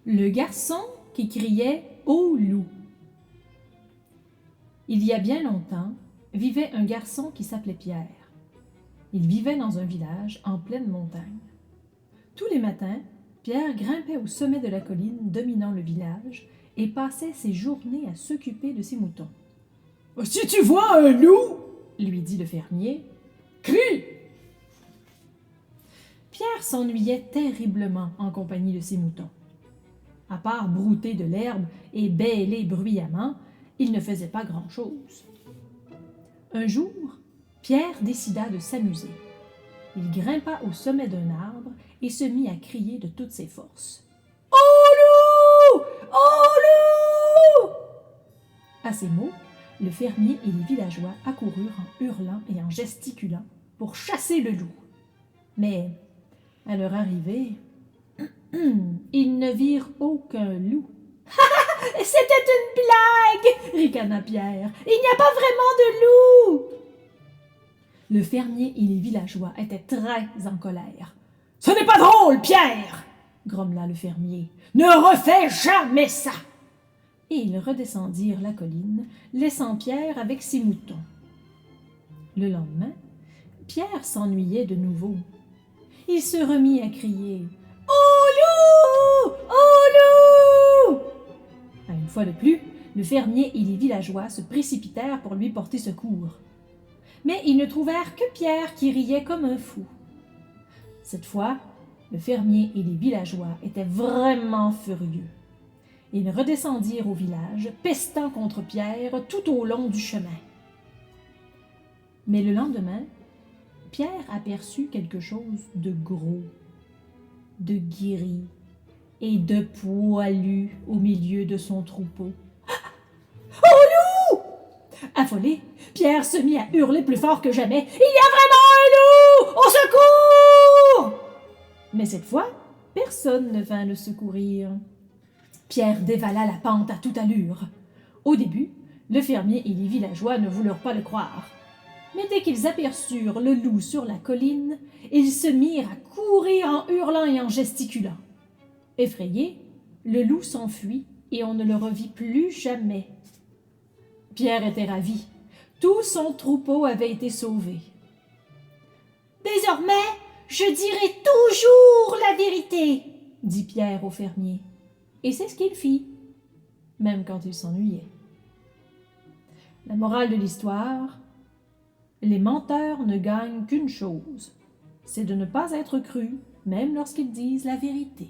Le garçon qui criait « Au loup ». Il y a bien longtemps, vivait un garçon qui s'appelait Pierre. Il vivait dans un village en pleine montagne. Tous les matins, Pierre grimpait au sommet de la colline dominant le village et passait ses journées à s'occuper de ses moutons. « Si tu vois un loup, lui dit le fermier, crie !» Pierre s'ennuyait terriblement en compagnie de ses moutons. À part brouter de l'herbe et bêler bruyamment, il ne faisait pas grand-chose. Un jour, Pierre décida de s'amuser. Il grimpa au sommet d'un arbre et se mit à crier de toutes ses forces. « Au loup! Au loup !» À ces mots, le fermier et les villageois accoururent en hurlant et en gesticulant pour chasser le loup. Mais, à leur arrivée, ils ne virent aucun loup. « C'était une blague !» ricana Pierre. « Il n'y a pas vraiment de loup !» Le fermier et les villageois étaient très en colère. « Ce n'est pas drôle, Pierre !» grommela le fermier. « Ne refais jamais ça !» Et ils redescendirent la colline, laissant Pierre avec ses moutons. Le lendemain, Pierre s'ennuyait de nouveau. Il se remit à crier « Au loup! Au loup !» Une fois de plus, le fermier et les villageois se précipitèrent pour lui porter secours. Mais ils ne trouvèrent que Pierre qui riait comme un fou. Cette fois, le fermier et les villageois étaient vraiment furieux. Ils redescendirent au village, pestant contre Pierre tout au long du chemin. Mais le lendemain, Pierre aperçut quelque chose de gros, de guéri et de poilu au milieu de son troupeau. « Au loup !» Affolé, Pierre se mit à hurler plus fort que jamais. « Il y a vraiment un loup! Au secours !» Mais cette fois, personne ne vint le secourir. Pierre dévala la pente à toute allure. Au début, le fermier et les villageois ne voulurent pas le croire. Mais dès qu'ils aperçurent le loup sur la colline, ils se mirent à courir en hurlant et en gesticulant. Effrayé, le loup s'enfuit et on ne le revit plus jamais. Pierre était ravi. Tout son troupeau avait été sauvé. « Désormais, je dirai toujours la vérité, » dit Pierre au fermier. Et c'est ce qu'il fit, même quand il s'ennuyait. La morale de l'histoire: les menteurs ne gagnent qu'une chose, c'est de ne pas être crus, même lorsqu'ils disent la vérité.